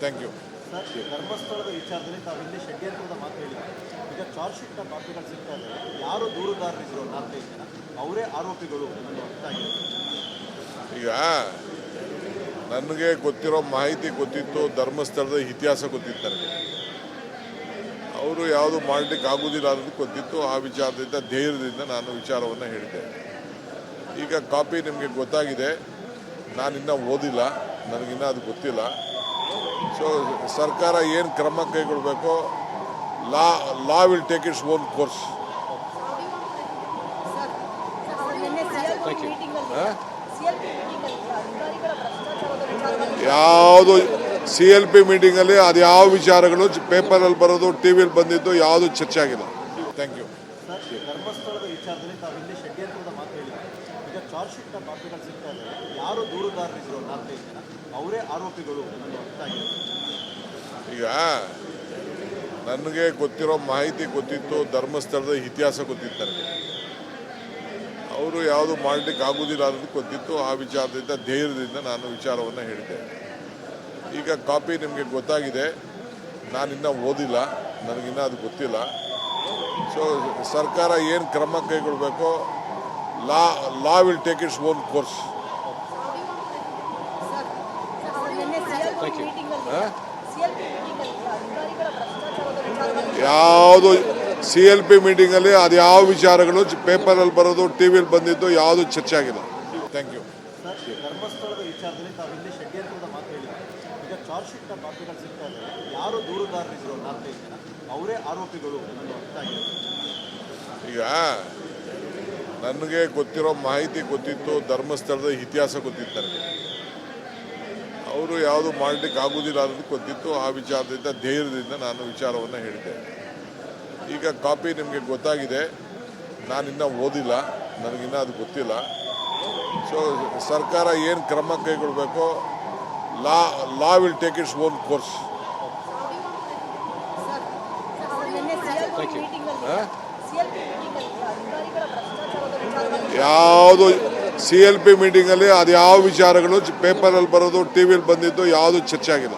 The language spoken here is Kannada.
Thank you. ಸರ್, ಧರ್ಮಸ್ಥಳದ ವಿಚಾರದಲ್ಲಿ ತಾವು ಹಿಂದೆ ಷಡ್ಯಂತ್ರದ ಮಾತು ಹೇಳಿದ್ರು. ಈಗ ಚಾರ್ಜ್ ಶೀಟ್ನ ಕಾಪಿಗಳು ಸಿಗ್ತಾ ಇದ್ದಾರೆ. ಯಾರು ದೂರುದಾರರಿದ್ರು 4-5 ಜನ ಅವರೇ ಆರೋಪಿಗಳು ಅನ್ನುವಂತ ಈಗ ನನಗೆ ಗೊತ್ತಿರೋ ಮಾಹಿತಿ ಗೊತ್ತಿತ್ತು, ಧರ್ಮಸ್ಥಳದ ಇತಿಹಾಸ ಗೊತ್ತಿತ್ತು ನನಗೆ. ಅವರು ಯಾವುದು ಮಾಡಲಿಕ್ಕೆ ಆಗೋದಿಲ್ಲ ಅನ್ನೋದು ಗೊತ್ತಿತ್ತು. ಆ ವಿಚಾರದಿಂದ ಧೈರ್ಯದಿಂದ ನಾನು ವಿಚಾರವನ್ನು ಹೇಳಿದ್ದೆ. ಈಗ ಕಾಪಿ ನಿಮಗೆ ಗೊತ್ತಾಗಿದೆ, ನಾನಿನ್ನೂ ಓದಿಲ್ಲ, ನನಗಿನ್ನೂ ಅದು ಗೊತ್ತಿಲ್ಲ. ಸೊ ಸರ್ಕಾರ ಏನು ಕ್ರಮ ಕೈಗೊಳ್ಳಬೇಕೋ law will take its own course. ಯಾವುದು CLP ಮೀಟಿಂಗಲ್ಲಿ ಅದು ಯಾವ ವಿಚಾರಗಳು ಪೇಪರಲ್ಲಿ ಬರೋದು, ಟಿವಿಯಲ್ಲಿ ಬಂದಿದ್ದು ಯಾವುದು ಚರ್ಚೆ ಆಗಿಲ್ಲ. Thank you. ಸರ್, ಧರ್ಮಸ್ಥಳದ ವಿಚಾರದಲ್ಲಿ ತಾವು ಹಿಂದೆ ಷಡ್ಯಂತ್ರದ ಮಾತು ಹೇಳಿದ್ರು. ಈಗ ಚಾರ್ಜ್ ಶೀಟ್ನ ಕಾಪಿಗಳು ಸಿಗ್ತಾ ಇದ್ದಾರೆ. ಯಾರು ದೂರುದಾರರಿದ್ರು 4-5 ಜನ ಅವರೇ ಆರೋಪಿಗಳು ಅನ್ನುವಂತ ಈಗ ನನಗೆ ಗೊತ್ತಿರೋ ಮಾಹಿತಿ ಗೊತ್ತಿತ್ತು, ಧರ್ಮಸ್ಥಳದ ಇತಿಹಾಸ ಗೊತ್ತಿತ್ತು ನನಗೆ. ಅವರು ಯಾವುದು ಮಾಡಲಿಕ್ಕೆ ಆಗೋದಿಲ್ಲ ಅನ್ನೋದು ಗೊತ್ತಿತ್ತು. ಆ ವಿಚಾರದಿಂದ ಧೈರ್ಯದಿಂದ ನಾನು ವಿಚಾರವನ್ನು ಹೇಳಿದ್ದೆ. ಈಗ ಕಾಪಿ ನಿಮಗೆ ಗೊತ್ತಾಗಿದೆ, ನಾನಿನ್ನೂ ಓದಿಲ್ಲ, ನನಗಿನ್ನೂ ಅದು ಗೊತ್ತಿಲ್ಲ. ಸೊ ಸರ್ಕಾರ ಏನು ಕ್ರಮ ಕೈಗೊಳ್ಳಬೇಕೋ law will take its own course. ಯಾವುದು CLP ಮೀಟಿಂಗಲ್ಲಿ ಅದು ಯಾವ ವಿಚಾರಗಳು ಪೇಪರಲ್ಲಿ ಬರೋದು, ಟಿವಿಯಲ್ಲಿ ಬಂದಿದ್ದು ಯಾವುದು ಚರ್ಚೆ ಆಗಿಲ್ಲ. Thank you. ಸರ್, ಧರ್ಮಸ್ಥಳದ ವಿಚಾರದಲ್ಲಿ ತಾವು ಹಿಂದೆ ಷಡ್ಯಂತ್ರದ ಮಾತು ಹೇಳಿದ್ರು. ಈಗ ಚಾರ್ಜ್ ಶೀಟ್ನ ಕಾಪಿಗಳು ಸಿಗ್ತಾ ಇದ್ದಾರೆ. ಯಾರು ದೂರುದಾರರಿದ್ರು 4-5 ಜನ ಅವರೇ ಆರೋಪಿಗಳು ಅನ್ನುವಂತ ಈಗ ನನಗೆ ಗೊತ್ತಿರೋ ಮಾಹಿತಿ ಗೊತ್ತಿತ್ತು, ಧರ್ಮಸ್ಥಳದ ಇತಿಹಾಸ ಗೊತ್ತಿತ್ತು ನನಗೆ. ಅವರು ಯಾವುದು ಮಾಡಲಿಕ್ಕೆ ಆಗೋದಿಲ್ಲ ಅನ್ನೋದು ಗೊತ್ತಿತ್ತು. ಆ ವಿಚಾರದಿಂದ ಧೈರ್ಯದಿಂದ ನಾನು ವಿಚಾರವನ್ನು ಹೇಳಿದ್ದೆ. ಈಗ ಕಾಪಿ ನಿಮಗೆ ಗೊತ್ತಾಗಿದೆ, ನಾನಿನ್ನೂ ಓದಿಲ್ಲ, ನನಗಿನ್ನೂ ಅದು ಗೊತ್ತಿಲ್ಲ. ಸೊ ಸರ್ಕಾರ ಏನು ಕ್ರಮ ಕೈಗೊಳ್ಳಬೇಕೋ law will take its own course. ಯಾವುದು CLP ಮೀಟಿಂಗಲ್ಲಿ ಅದು ಯಾವ ವಿಚಾರಗಳು ಪೇಪರಲ್ಲಿ ಬರೋದು, ಟಿವಿಯಲ್ಲಿ ಬಂದಿದ್ದು ಯಾವುದು ಚರ್ಚೆ ಆಗಿಲ್ಲ.